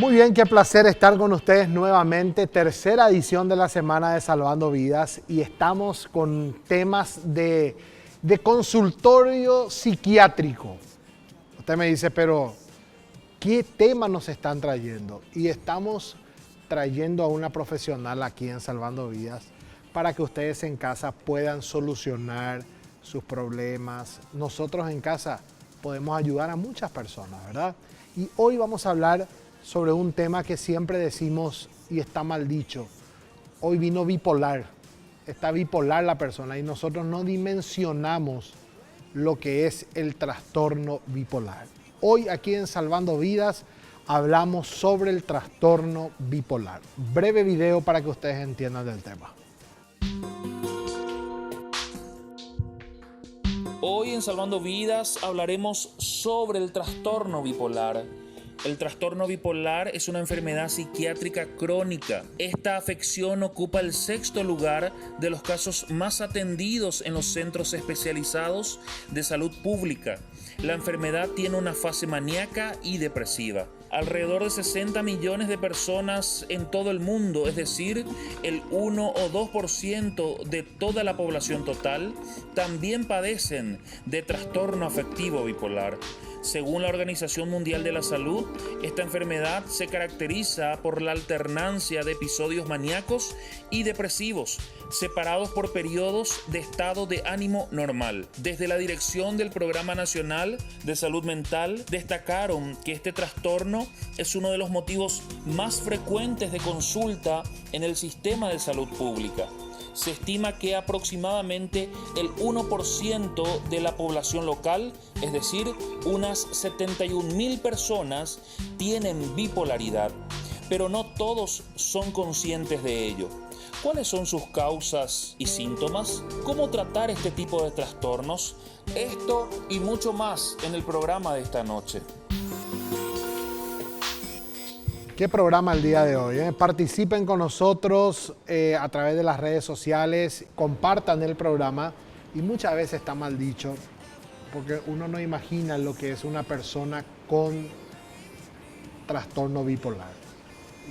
Muy bien, qué placer estar con ustedes nuevamente. Tercera edición de la Semana de Salvando Vidas y estamos con temas de consultorio psiquiátrico. Usted me dice, pero ¿qué temas nos están trayendo? Y estamos trayendo a una profesional aquí en Salvando Vidas para que ustedes en casa puedan solucionar sus problemas. Nosotros en casa podemos ayudar a muchas personas, ¿verdad? Y hoy vamos a hablar sobre un tema que siempre decimos y está mal dicho. Hoy vino bipolar, está bipolar la persona y nosotros no dimensionamos lo que es el trastorno bipolar. Hoy aquí en Salvando Vidas hablamos sobre el trastorno bipolar. Breve video para que ustedes entiendan del tema. Hoy en Salvando Vidas hablaremos sobre el trastorno bipolar. El trastorno bipolar es una enfermedad psiquiátrica crónica. Esta afección ocupa el 6º lugar de los casos más atendidos en los centros especializados de salud pública. La enfermedad tiene una fase maníaca y depresiva. Alrededor de 60 millones de personas en todo el mundo, es decir, el 1 o 2% de toda la población total, también padecen de trastorno afectivo bipolar. Según la Organización Mundial de la Salud, esta enfermedad se caracteriza por la alternancia de episodios maníacos y depresivos, separados por periodos de estado de ánimo normal. Desde la dirección del Programa Nacional de Salud Mental destacaron que este trastorno es uno de los motivos más frecuentes de consulta en el sistema de salud pública. Se estima que aproximadamente el 1% de la población local, es decir, unas 71.000 personas, tienen bipolaridad, pero no todos son conscientes de ello. ¿Cuáles son sus causas y síntomas? ¿Cómo tratar este tipo de trastornos? Esto y mucho más en el programa de esta noche. ¿Qué programa el día de hoy? Participen con nosotros a través de las redes sociales, compartan el programa y muchas veces está mal dicho porque uno no imagina lo que es una persona con trastorno bipolar.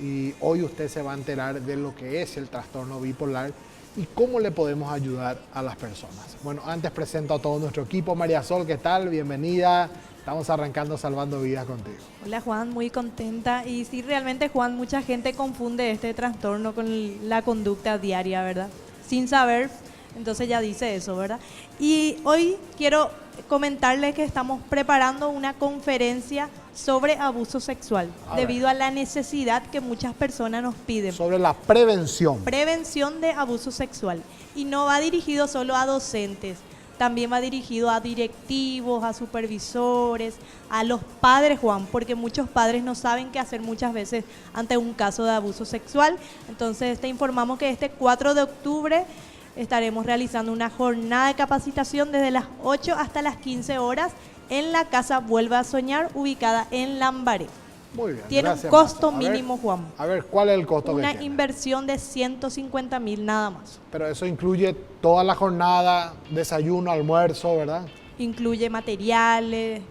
Y hoy usted se va a enterar de lo que es el trastorno bipolar y cómo le podemos ayudar a las personas. Bueno, antes presento a todo nuestro equipo. María Sol, ¿qué tal? Bienvenida. Estamos arrancando Salvando Vidas contigo. Hola Juan, muy contenta. Y sí, realmente Juan, mucha gente confunde este trastorno con la conducta diaria, ¿verdad? Sin saber, entonces ya dice eso, ¿verdad? Y hoy quiero comentarles que estamos preparando una conferencia sobre abuso sexual, debido a la necesidad que muchas personas nos piden. Sobre la prevención. Prevención de abuso sexual. Y no va dirigido solo a docentes. También va dirigido a directivos, a supervisores, a los padres, Juan, porque muchos padres no saben qué hacer muchas veces ante un caso de abuso sexual. Entonces te informamos que este 4 de octubre estaremos realizando una jornada de capacitación desde las 8 hasta las 15 horas en la Casa Vuelve a Soñar, ubicada en Lambaré. Muy bien, tiene gracias, un costo Marta. mínimo, Juan. A ver, ¿cuál es el costo que tiene? Una inversión de 150,000 nada más. Pero eso incluye toda la jornada, desayuno, almuerzo, ¿verdad? Incluye materiales,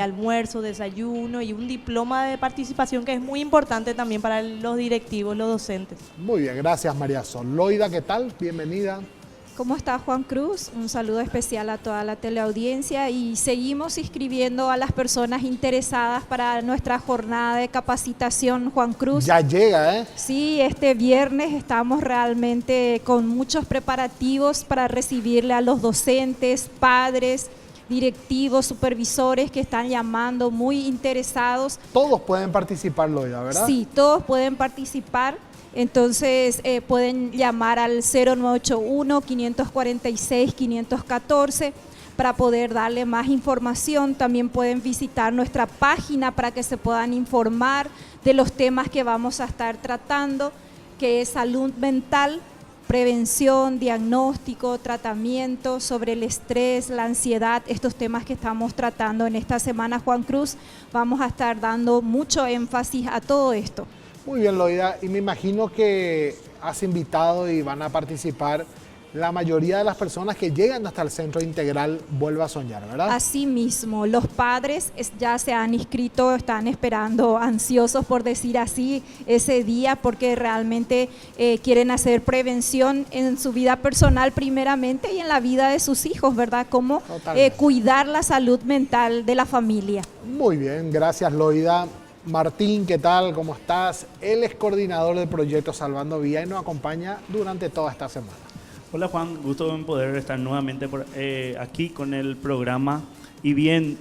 almuerzo, desayuno y un diploma de participación que es muy importante también para los directivos, los docentes. Muy bien, gracias María Sol. Loida, ¿qué tal? Bienvenida. ¿Cómo está Juan Cruz? Un saludo especial a toda la teleaudiencia y seguimos inscribiendo a las personas interesadas para nuestra jornada de capacitación, Juan Cruz. Ya llega, ¿eh? Sí, este viernes estamos realmente con muchos preparativos para recibirle a los docentes, padres, directivos, supervisores que están llamando muy interesados. Todos pueden participar, Loida, ¿verdad? Sí, todos pueden participar. Entonces pueden llamar al 0981-546-514 para poder darle más información. También pueden visitar nuestra página para que se puedan informar de los temas que vamos a estar tratando, que es salud mental, prevención, diagnóstico, tratamiento sobre el estrés, la ansiedad, estos temas que estamos tratando en esta semana, Juan Cruz. Vamos a estar dando mucho énfasis a todo esto. Muy bien, Loida, y me imagino que has invitado y van a participar la mayoría de las personas que llegan hasta el centro integral Vuelve a Soñar, ¿verdad? Así mismo, los padres ya se han inscrito, están esperando, ansiosos por decir así, ese día, porque realmente quieren hacer prevención en su vida personal primeramente y en la vida de sus hijos, ¿verdad? Cómo cuidar la salud mental de la familia. Muy bien, gracias Loida. Martín, ¿qué tal? ¿Cómo estás? Él es coordinador del proyecto Salvando Vidas y nos acompaña durante toda esta semana. Hola Juan, gusto en poder estar nuevamente aquí con el programa. Y bien,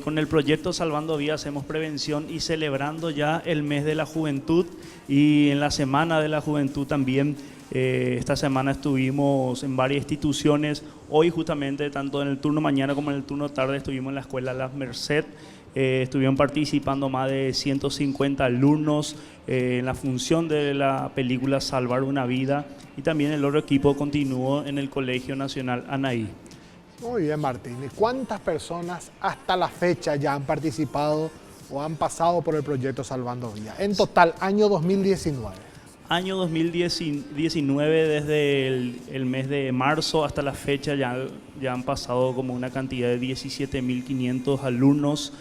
con el proyecto Salvando Vidas hacemos prevención y celebrando ya el mes de la juventud y en la Semana de la Juventud también. Esta semana estuvimos en varias instituciones. Hoy justamente, tanto en el turno mañana como en el turno tarde, estuvimos en la escuela Las Merced. Estuvieron participando más de 150 alumnos en la función de la película Salvar una Vida, y también el otro equipo continuó en el Colegio Nacional Anaí. Muy bien, Martín. ¿Y cuántas personas hasta la fecha ya han participado o han pasado por el proyecto Salvando Vidas? En total, año 2019. Año 2019, desde el mes de marzo hasta la fecha ya han pasado como una cantidad de 17.500 alumnos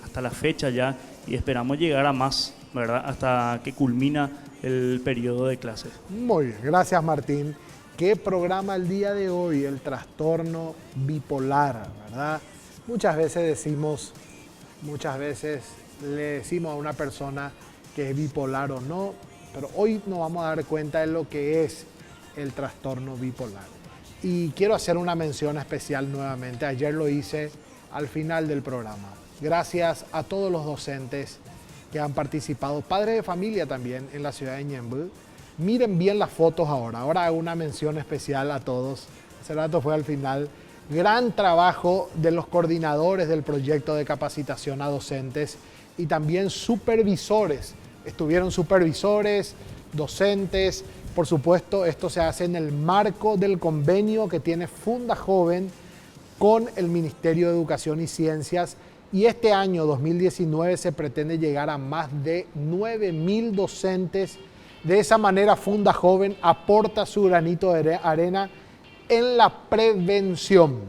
hasta la fecha ya, y esperamos llegar a más, ¿verdad? Hasta que culmina el periodo de clases. Muy bien, gracias Martín. ¿Qué programa el día de hoy? El trastorno bipolar, ¿verdad? Muchas veces le decimos a una persona que es bipolar o no, pero hoy nos vamos a dar cuenta de lo que es el trastorno bipolar. Y quiero hacer una mención especial nuevamente. Ayer lo hice al final del programa. Gracias a todos los docentes que han participado, padres de familia también en la ciudad de Ñemby. Miren bien las fotos ahora. Ahora hago una mención especial a todos. Hace rato fue al final. Gran trabajo de los coordinadores del proyecto de capacitación a docentes y también supervisores. Estuvieron supervisores, docentes. Por supuesto, esto se hace en el marco del convenio que tiene Funda Joven con el Ministerio de Educación y Ciencias. Y este año 2019 se pretende llegar a más de 9.000 docentes. De esa manera, Funda Joven aporta su granito de arena en la prevención.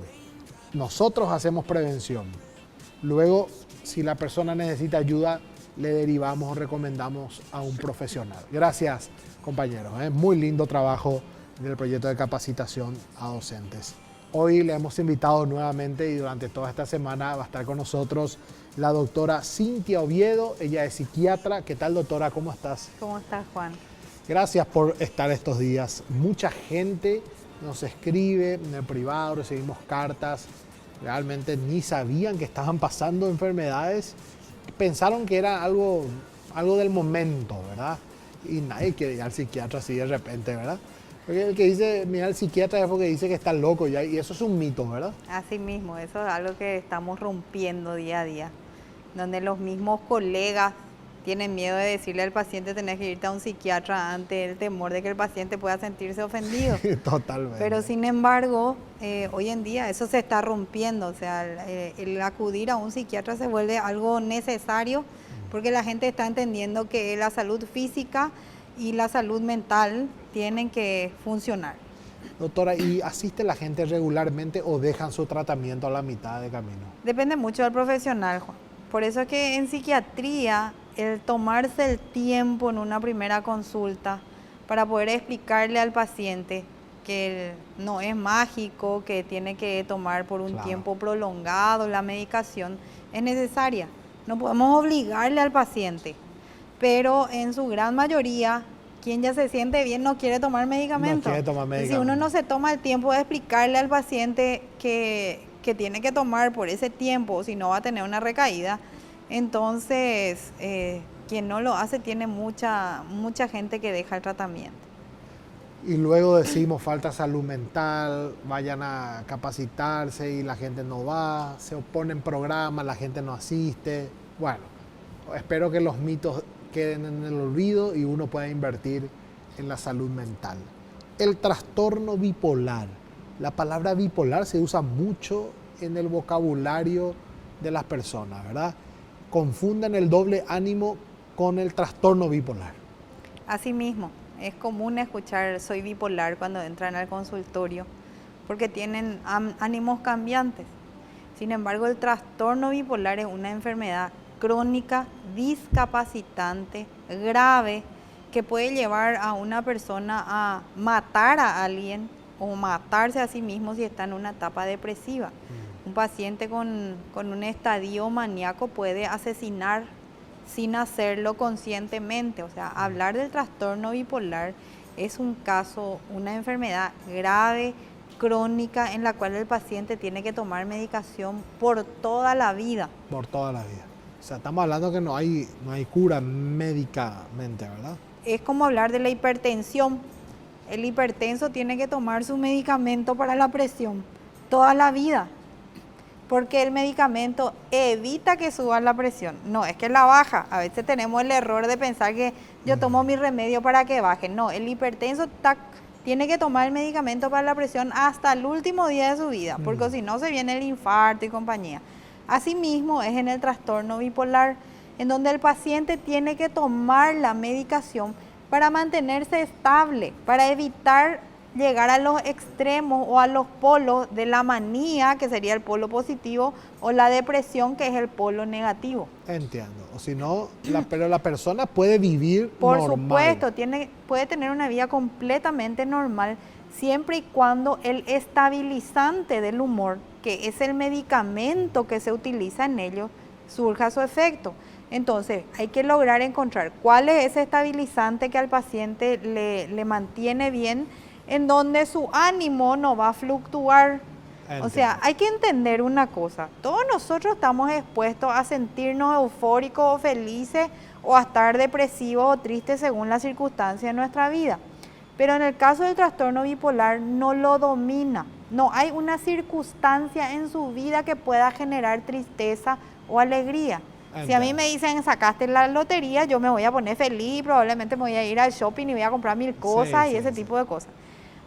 Nosotros hacemos prevención. Luego, si la persona necesita ayuda, le derivamos o recomendamos a un profesional. Gracias, compañeros. Muy lindo trabajo del proyecto de capacitación a docentes. Hoy le hemos invitado nuevamente y durante toda esta semana va a estar con nosotros la doctora Cintia Oviedo. Ella es psiquiatra. ¿Qué tal, doctora? ¿Cómo estás? ¿Cómo estás, Juan? Gracias por estar estos días. Mucha gente nos escribe en el privado, recibimos cartas. Realmente ni sabían que estaban pasando enfermedades. Pensaron que era algo del momento, ¿verdad? Y nadie quiere ir al psiquiatra así de repente, ¿verdad? Porque el que dice, mira, el psiquiatra es porque dice que está loco ya, y eso es un mito, ¿verdad? Así mismo, eso es algo que estamos rompiendo día a día, donde los mismos colegas tienen miedo de decirle al paciente tenés que irte a un psiquiatra ante el temor de que el paciente pueda sentirse ofendido. Totalmente. Pero sin embargo, hoy en día eso se está rompiendo, o sea, el acudir a un psiquiatra se vuelve algo necesario porque la gente está entendiendo que la salud física y la salud mental tienen que funcionar. Doctora, ¿y asiste la gente regularmente o dejan su tratamiento a la mitad de camino? Depende mucho del profesional, Juan. Por eso es que en psiquiatría, el tomarse el tiempo en una primera consulta para poder explicarle al paciente que no es mágico, que tiene que tomar por un tiempo prolongado la medicación, es necesaria. No podemos obligarle al paciente, pero en su gran mayoría, quien ya se siente bien no quiere tomar medicamento. No quiere tomar medicamento. Si uno no se toma el tiempo de explicarle al paciente que tiene que tomar por ese tiempo, si no va a tener una recaída, entonces quien no lo hace tiene mucha gente que deja el tratamiento. Y luego decimos falta salud mental, vayan a capacitarse y la gente no va, se oponen programas, la gente no asiste. Bueno, espero que los mitos queden en el olvido y uno pueda invertir en la salud mental. El trastorno bipolar. La palabra bipolar se usa mucho en el vocabulario de las personas, ¿verdad? Confunden el doble ánimo con el trastorno bipolar. Así mismo, Es común escuchar soy bipolar cuando entran al consultorio porque tienen ánimos cambiantes. Sin embargo, el trastorno bipolar es una enfermedad crónica, discapacitante, grave, que puede llevar a una persona a matar a alguien o matarse a sí mismo si está en una etapa depresiva. Un paciente con un estadio maníaco puede asesinar sin hacerlo conscientemente. O sea, hablar del trastorno bipolar es un caso, una enfermedad grave, crónica, en la cual el paciente tiene que tomar medicación por toda la vida. Por toda la vida. O sea, estamos hablando que no hay cura médicamente, ¿verdad? Es como hablar de la hipertensión. El hipertenso tiene que tomar su medicamento para la presión toda la vida, porque el medicamento evita que suba la presión. No, es que la baja. A veces tenemos el error de pensar que yo tomo mi remedio para que baje. No, el hipertenso tiene que tomar el medicamento para la presión hasta el último día de su vida, porque si no se viene el infarto y compañía. Asimismo es en el trastorno bipolar, en donde el paciente tiene que tomar la medicación para mantenerse estable, para evitar llegar a los extremos o a los polos de la manía, que sería el polo positivo, o la depresión, que es el polo negativo. Entiendo. O si no, pero la persona puede vivir Por normal. supuesto, puede tener una vida completamente normal, siempre y cuando el estabilizante del humor, que es el medicamento que se utiliza en ello, surja su efecto. Entonces, hay que lograr encontrar cuál es ese estabilizante que al paciente le mantiene bien, en donde su ánimo no va a fluctuar. Entiendo. O sea, hay que entender una cosa, todos nosotros estamos expuestos a sentirnos eufóricos o felices o a estar depresivos o tristes según las circunstancias de nuestra vida. Pero en el caso del trastorno bipolar no lo domina, no hay una circunstancia en su vida que pueda generar tristeza o alegría. Entiendo. Si a mí me dicen sacaste la lotería, yo me voy a poner feliz, probablemente me voy a ir al shopping y voy a comprar 1000 cosas y ese tipo de cosas.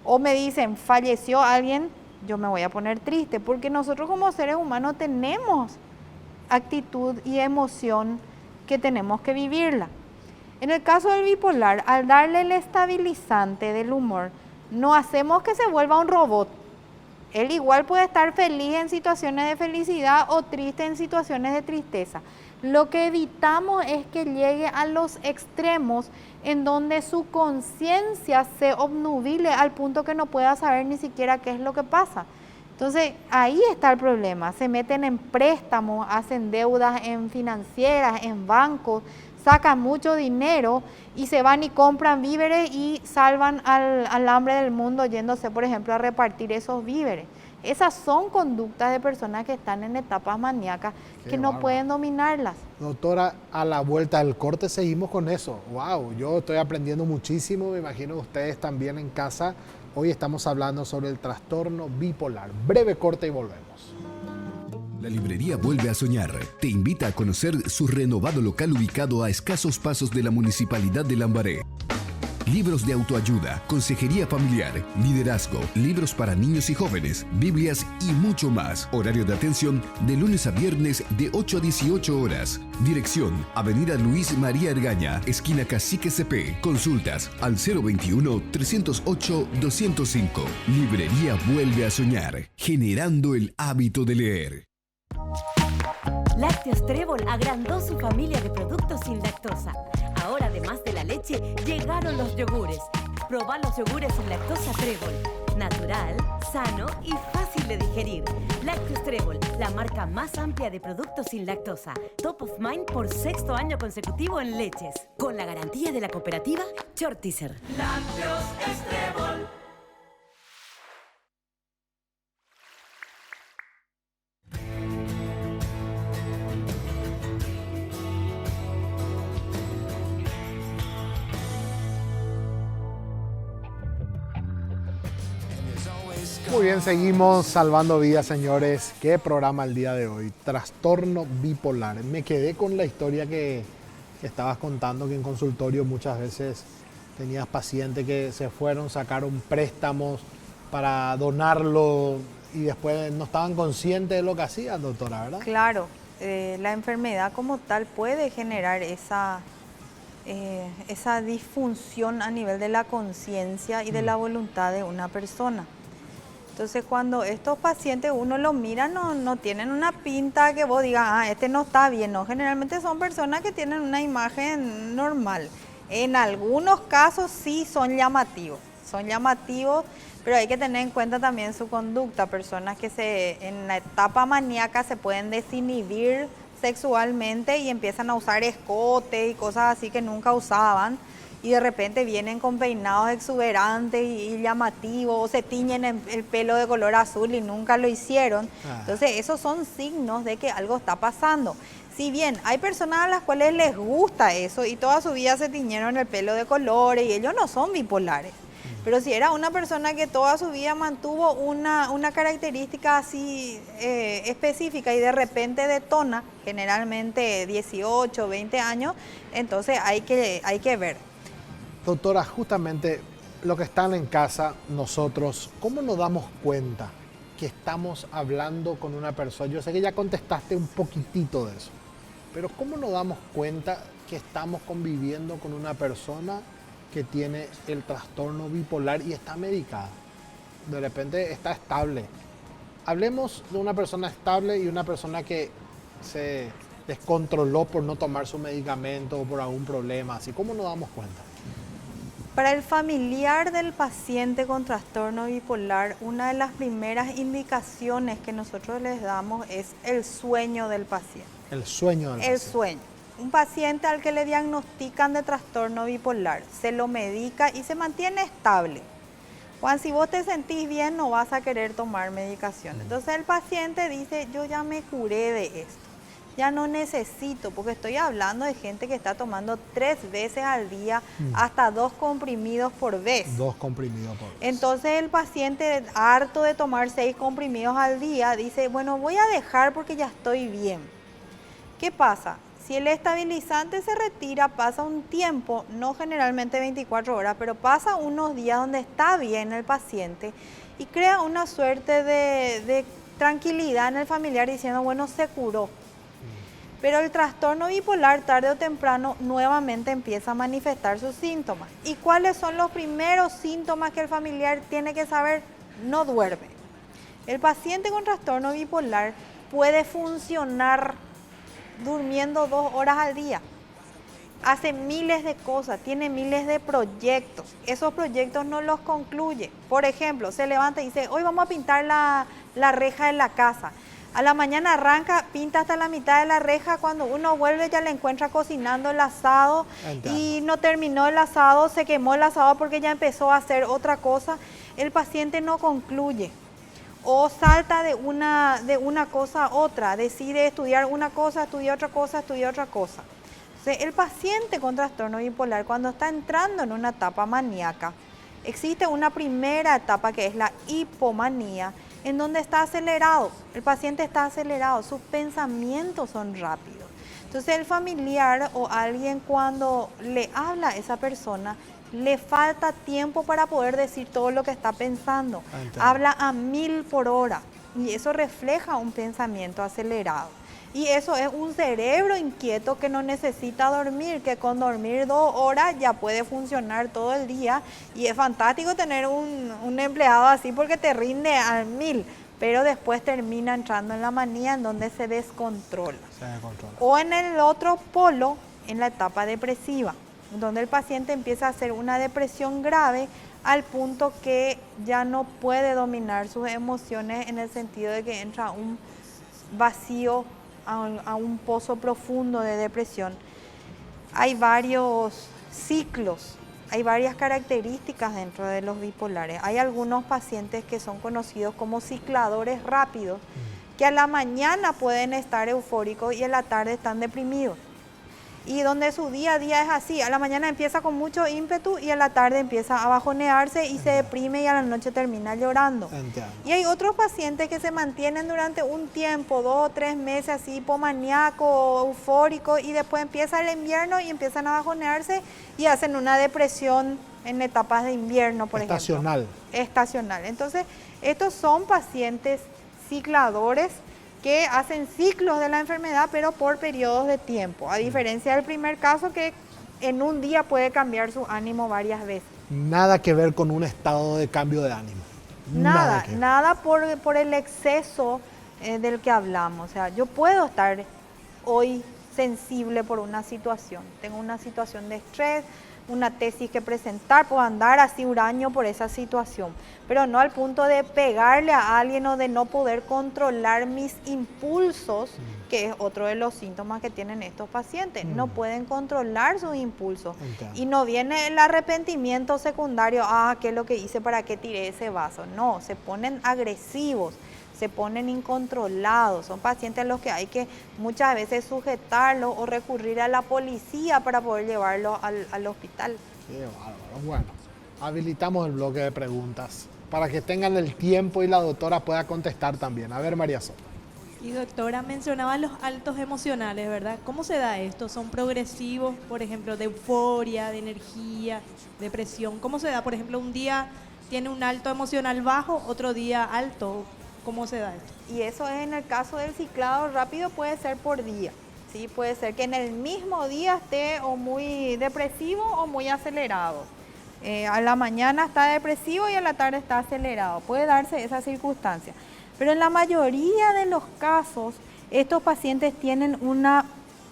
O me dicen falleció alguien, yo me voy a poner triste, porque nosotros como seres humanos tenemos actitud y emoción que tenemos que vivirla. En el caso del bipolar, al darle el estabilizante del humor, no hacemos que se vuelva un robot. Él igual puede estar feliz en situaciones de felicidad o triste en situaciones de tristeza. Lo que evitamos es que llegue a los extremos en donde su conciencia se obnubile al punto que no pueda saber ni siquiera qué es lo que pasa. Entonces, ahí está el problema. Se meten en préstamos, hacen deudas en financieras, en bancos, sacan mucho dinero y se van y compran víveres y salvan al hambre del mundo yéndose, por ejemplo, a repartir esos víveres. Esas son conductas de personas que están en etapas maníacas que no pueden dominarlas. Doctora, a la vuelta del corte seguimos con eso. Wow, yo estoy aprendiendo muchísimo, me imagino ustedes también en casa. Hoy estamos hablando sobre el trastorno bipolar. Breve corte y volvemos. La librería Vuelve a Soñar te invita a conocer su renovado local ubicado a escasos pasos de la Municipalidad de Lambaré. Libros de autoayuda, consejería familiar, liderazgo, libros para niños y jóvenes, Biblias y mucho más. Horario de atención de lunes a viernes de 8 a 18 horas. Dirección, Avenida Luis María Ergaña, esquina Cacique CP. Consultas al 021-308-205. Librería Vuelve a Soñar, generando el hábito de leer. Lácteos Trébol agrandó su familia de productos sin lactosa. Ahora, además de la leche, llegaron los yogures. Probá los yogures sin lactosa Trébol. Natural, sano y fácil de digerir. Lácteos Trébol, la marca más amplia de productos sin lactosa. Top of Mind por 6º año consecutivo en leches. Con la garantía de la cooperativa Chortizer. Lácteos Trébol. Muy bien, seguimos salvando vidas, señores. ¿Qué programa el día de hoy? Trastorno bipolar. Me quedé con la historia que estabas contando, que en consultorio muchas veces tenías pacientes que se fueron, sacaron préstamos para donarlo y después no estaban conscientes de lo que hacían, doctora, ¿verdad? Claro, la enfermedad como tal puede generar esa disfunción a nivel de la conciencia y de la voluntad de una persona. Entonces, cuando estos pacientes uno los mira, no tienen una pinta que vos digas, ah, este no está bien, no. Generalmente son personas que tienen una imagen normal. En algunos casos sí son llamativos, pero hay que tener en cuenta también su conducta. Personas que en la etapa maníaca se pueden desinhibir sexualmente y empiezan a usar escote y cosas así que nunca usaban, y de repente vienen con peinados exuberantes y llamativos, o se tiñen el pelo de color azul y nunca lo hicieron. Entonces esos son signos de que algo está pasando. Si bien hay personas a las cuales les gusta eso y toda su vida se tiñeron el pelo de colores y ellos no son bipolares, pero si era una persona que toda su vida mantuvo una característica así específica y de repente detona, generalmente 18, 20 años, entonces hay que ver. Doctora, justamente lo que están en casa, nosotros, ¿cómo nos damos cuenta que estamos hablando con una persona? Yo sé que ya contestaste un poquitito de eso, pero ¿cómo nos damos cuenta que estamos conviviendo con una persona que tiene el trastorno bipolar y está medicada? De repente está estable. Hablemos de una persona estable y una persona que se descontroló por no tomar su medicamento o por algún problema así. ¿Cómo nos damos cuenta? Para el familiar del paciente con trastorno bipolar, una de las primeras indicaciones que nosotros les damos es el sueño del paciente. El sueño del paciente. El sueño. Un paciente al que le diagnostican de trastorno bipolar, se lo medica y se mantiene estable. Juan, si vos te sentís bien, no vas a querer tomar medicación. Entonces el paciente dice, yo ya me curé de esto, ya no necesito, porque estoy hablando de gente que está tomando 3 veces al día, hasta 2 comprimidos por vez. 2 comprimidos por vez. Entonces el paciente, harto de tomar 6 comprimidos al día, dice, bueno, voy a dejar porque ya estoy bien. ¿Qué pasa? Si el estabilizante se retira, pasa un tiempo, no generalmente 24 horas, pero pasa unos días donde está bien el paciente y crea una suerte de tranquilidad en el familiar diciendo, bueno, se curó. Pero el trastorno bipolar tarde o temprano nuevamente empieza a manifestar sus síntomas. ¿Y cuáles son los primeros síntomas que el familiar tiene que saber? No duerme. El paciente con trastorno bipolar puede funcionar durmiendo 2 horas al día. Hace miles de cosas, tiene miles de proyectos. Esos proyectos no los concluye. Por ejemplo, se levanta y dice, hoy vamos a pintar la reja de la casa. A la mañana arranca, pinta hasta la mitad de la reja, cuando uno vuelve ya le encuentra cocinando el asado. Y no terminó el asado, se quemó el asado porque ya empezó a hacer otra cosa. El paciente no concluye. O salta de una cosa a otra, decide estudiar una cosa, estudia otra cosa, estudia otra cosa. Entonces, el paciente con trastorno bipolar, cuando está entrando en una etapa maníaca, existe una primera etapa que es la hipomanía, en donde está acelerado. El paciente está acelerado, sus pensamientos son rápidos. Entonces, el familiar o alguien cuando le habla a esa persona, le falta tiempo para poder decir todo lo que está pensando. Habla a 1000 por hora y eso refleja un pensamiento acelerado. Y eso es un cerebro inquieto que no necesita dormir, que con dormir 2 horas ya puede funcionar todo el día. Y es fantástico tener un empleado así porque te rinde a 1000, pero después termina entrando en la manía en donde se descontrola. O en el otro polo, en la etapa depresiva, donde el paciente empieza a hacer una depresión grave al punto que ya no puede dominar sus emociones, en el sentido de que entra a un vacío, a un pozo profundo de depresión. Hay varios ciclos, hay varias características dentro de los bipolares. Hay algunos pacientes que son conocidos como cicladores rápidos, que a la mañana pueden estar eufóricos y en la tarde están deprimidos. Y donde su día a día es así, a la mañana empieza con mucho ímpetu y a la tarde empieza a bajonearse y se deprime y a la noche termina llorando. Y hay otros pacientes que se mantienen durante un tiempo, 2 o 3 meses así, hipomaníaco, eufórico, y después empieza el invierno y empiezan a bajonearse y hacen una depresión en etapas de invierno, por ejemplo. Estacional. Entonces, estos son pacientes cicladores que hacen ciclos de la enfermedad, pero por periodos de tiempo, a diferencia del primer caso que en un día puede cambiar su ánimo varias veces. Nada que ver con un estado de cambio de ánimo. Nada, que ver. nada por el exceso del que hablamos. O sea, yo puedo estar hoy sensible por una situación. Tengo una situación de estrés, una tesis que presentar, puedo andar así huraño por esa situación, pero no al punto de pegarle a alguien o de no poder controlar mis impulsos, que es otro de los síntomas que tienen estos pacientes. No pueden controlar sus impulsos. Entiendo. Y no viene el arrepentimiento secundario, ¿qué es lo que hice? ¿Para qué tiré ese vaso? No, se ponen agresivos, se ponen incontrolados. Son pacientes a los que hay que muchas veces sujetarlos o recurrir a la policía para poder llevarlos al hospital. Qué bárbaro. Bueno, habilitamos el bloque de preguntas para que tengan el tiempo y la doctora pueda contestar también. A ver, María Soto. Y doctora, mencionaba los altos emocionales, ¿verdad? ¿Cómo se da esto? ¿Son progresivos, por ejemplo, de euforia, de energía, depresión? ¿Cómo se da? Por ejemplo, un día tiene un alto emocional bajo, otro día alto. ¿Cómo se da esto? Y eso es en el caso del ciclado rápido, puede ser por día. ¿Sí? Puede ser que en el mismo día esté o muy depresivo o muy acelerado. A la mañana está depresivo y a la tarde está acelerado. Puede darse esa circunstancia. Pero en la mayoría de los casos, estos pacientes tienen una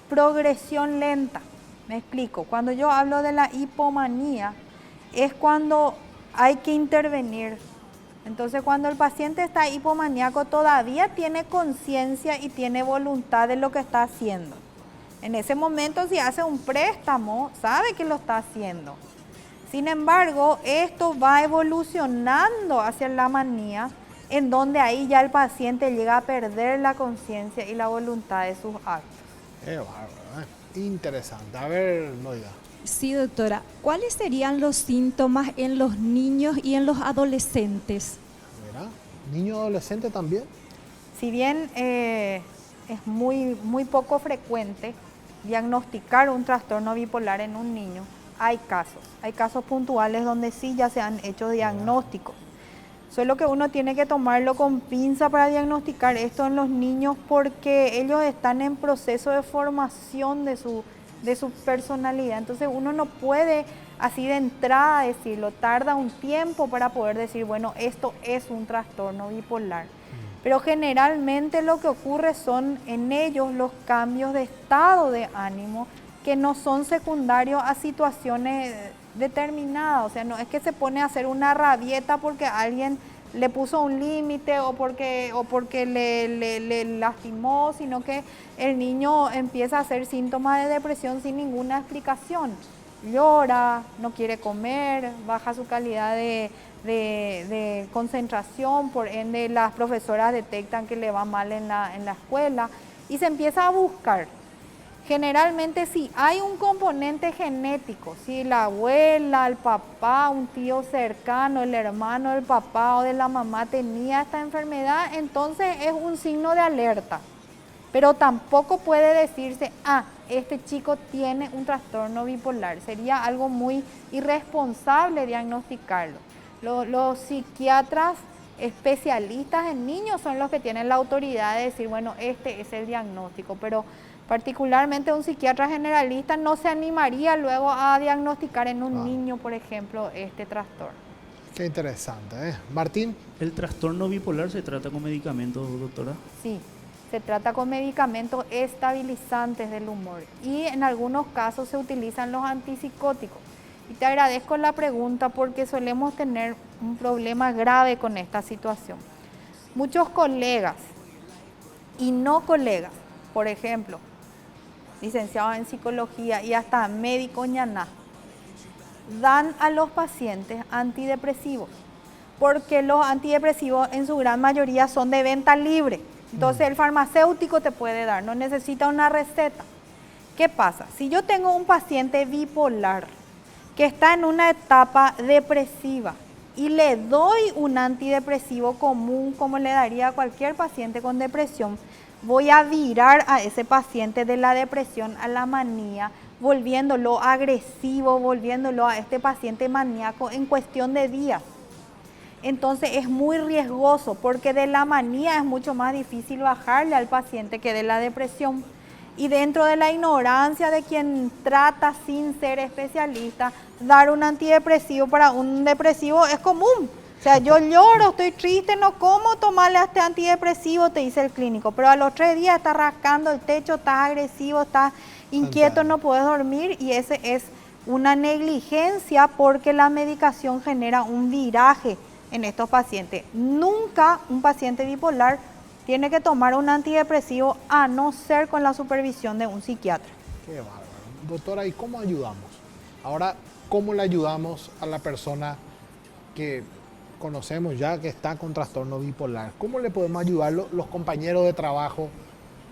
progresión lenta. Me explico. Cuando yo hablo de la hipomanía, es cuando hay que intervenir. Entonces, cuando el paciente está hipomaníaco, todavía tiene conciencia y tiene voluntad de lo que está haciendo. En ese momento, si hace un préstamo, sabe que lo está haciendo. Sin embargo, esto va evolucionando hacia la manía, en donde ahí ya el paciente llega a perder la conciencia y la voluntad de sus actos. Qué bárbaro, Interesante. A ver, Noida. Sí, doctora. ¿Cuáles serían los síntomas en los niños y en los adolescentes? ¿Verdad? ¿Niño adolescente también? Si bien es muy poco frecuente diagnosticar un trastorno bipolar en un niño, hay casos puntuales donde sí ya se han hecho diagnósticos. Solo que uno tiene que tomarlo con pinza para diagnosticar esto en los niños porque ellos están en proceso de formación de su personalidad. Entonces uno no puede así de entrada decirlo, tarda un tiempo para poder decir, bueno, esto es un trastorno bipolar. Pero generalmente lo que ocurre son en ellos los cambios de estado de ánimo que no son secundarios a situaciones determinada, o sea, no es que se pone a hacer una rabieta porque alguien le puso un límite o porque le lastimó, sino que el niño empieza a hacer síntomas de depresión sin ninguna explicación. Llora, no quiere comer, baja su calidad de concentración, por ende las profesoras detectan que le va mal en la escuela y se empieza a buscar. Generalmente si hay un componente genético, si la abuela, el papá, un tío cercano, el hermano del papá o de la mamá tenía esta enfermedad, entonces es un signo de alerta. Pero tampoco puede decirse, este chico tiene un trastorno bipolar. Sería algo muy irresponsable diagnosticarlo. Los psiquiatras especialistas en niños son los que tienen la autoridad de decir, bueno, este es el diagnóstico, pero particularmente un psiquiatra generalista no se animaría luego a diagnosticar en un niño, por ejemplo, este trastorno. Qué interesante, Martín. ¿El trastorno bipolar se trata con medicamentos, doctora? Sí, se trata con medicamentos estabilizantes del humor y en algunos casos se utilizan los antipsicóticos. Y te agradezco la pregunta porque solemos tener un problema grave con esta situación. Muchos colegas y no colegas, por ejemplo, licenciados en psicología y hasta médicos ñaná, dan a los pacientes antidepresivos, porque los antidepresivos en su gran mayoría son de venta libre. Entonces el farmacéutico te puede dar, no necesita una receta. ¿Qué pasa? Si yo tengo un paciente bipolar que está en una etapa depresiva y le doy un antidepresivo común como le daría a cualquier paciente con depresión, voy a virar a ese paciente de la depresión a la manía, volviéndolo agresivo, volviéndolo a este paciente maníaco en cuestión de días. Entonces es muy riesgoso porque de la manía es mucho más difícil bajarle al paciente que de la depresión. Y dentro de la ignorancia de quien trata sin ser especialista, dar un antidepresivo para un depresivo es común. O sea, yo lloro, estoy triste, no como tomarle este antidepresivo, te dice el clínico. Pero a los 3 días estás rascando el techo, estás agresivo, estás inquieto, no puedes dormir, y ese es una negligencia porque la medicación genera un viraje en estos pacientes. Nunca un paciente bipolar tiene que tomar un antidepresivo a no ser con la supervisión de un psiquiatra. Qué bárbaro. Doctora, ¿y cómo ayudamos? Ahora, ¿cómo le ayudamos a la persona que conocemos ya que está con trastorno bipolar? ¿Cómo le podemos ayudar los compañeros de trabajo?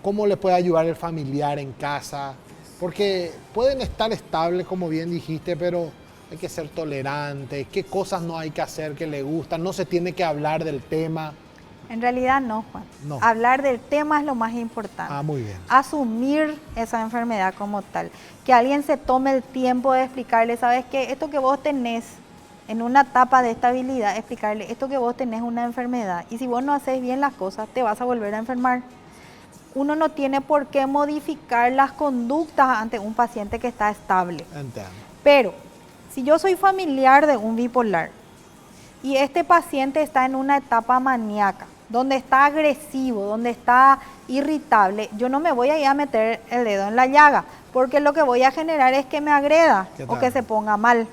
¿Cómo le puede ayudar el familiar en casa? Porque pueden estar estables, como bien dijiste, pero hay que ser tolerantes. ¿Qué cosas no hay que hacer que le gustan? No se tiene que hablar del tema. En realidad no, Juan. No. Hablar del tema es lo más importante. Ah, muy bien. Asumir esa enfermedad como tal. Que alguien se tome el tiempo de explicarle, ¿sabes qué? Esto que vos tenés en una etapa de estabilidad, explicarle, esto que vos tenés una enfermedad. Y si vos no haces bien las cosas, te vas a volver a enfermar. Uno no tiene por qué modificar las conductas ante un paciente que está estable. Entiendo. Pero, si yo soy familiar de un bipolar y este paciente está en una etapa maníaca, donde está agresivo, donde está irritable, yo no me voy a ir a meter el dedo en la llaga, porque lo que voy a generar es que me agreda o que se ponga mal.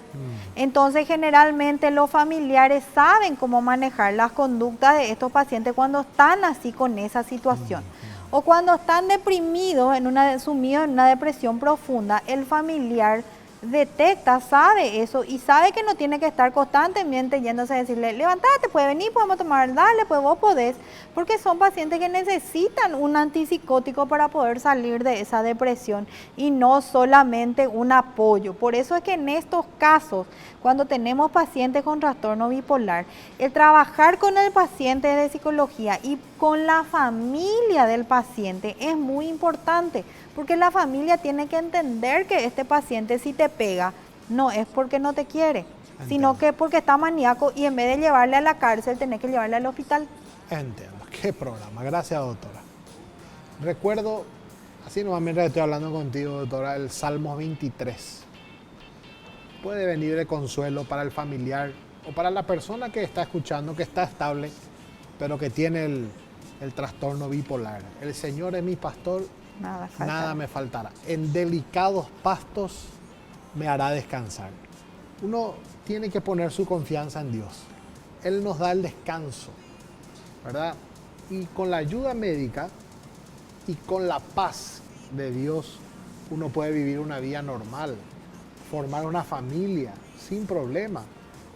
Entonces, generalmente los familiares saben cómo manejar las conductas de estos pacientes cuando están así con esa situación. O cuando están deprimidos, sumidos en una depresión profunda, el familiar detecta, sabe eso y sabe que no tiene que estar constantemente yéndose a decirle, levantate, puede venir, podemos tomar, dale, pues vos podés, porque son pacientes que necesitan un antipsicótico para poder salir de esa depresión y no solamente un apoyo. Por eso es que en estos casos, cuando tenemos pacientes con trastorno bipolar, el trabajar con el paciente de psicología y con la familia del paciente es muy importante, porque la familia tiene que entender que este paciente, si te pega, no es porque no te quiere, sino que porque está maníaco, y en vez de llevarle a la cárcel, tenés que llevarle al hospital. Entiendo. Qué programa. Gracias, doctora. Recuerdo, así nomás mientras estoy hablando contigo, doctora, el Salmo 23. Puede venir de consuelo para el familiar o para la persona que está escuchando, que está estable, pero que tiene el trastorno bipolar. El Señor es mi pastor, nada me faltará. En delicados pastos me hará descansar. Uno tiene que poner su confianza en Dios. Él nos da el descanso, ¿verdad? Y con la ayuda médica y con la paz de Dios, uno puede vivir una vida normal, formar una familia sin problema.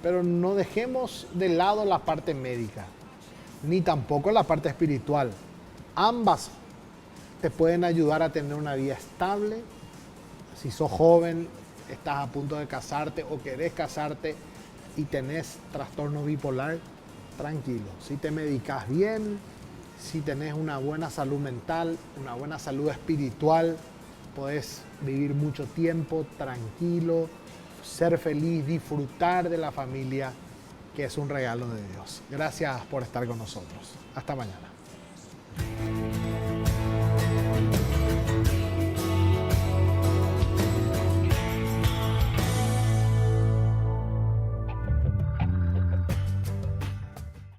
Pero no dejemos de lado la parte médica, ni tampoco la parte espiritual. Ambas te pueden ayudar a tener una vida estable. Si sos joven, estás a punto de casarte o querés casarte y tenés trastorno bipolar, tranquilo. Si te medicas bien, si tenés una buena salud mental, una buena salud espiritual, podés vivir mucho tiempo tranquilo, ser feliz, disfrutar de la familia, que es un regalo de Dios. Gracias por estar con nosotros. Hasta mañana.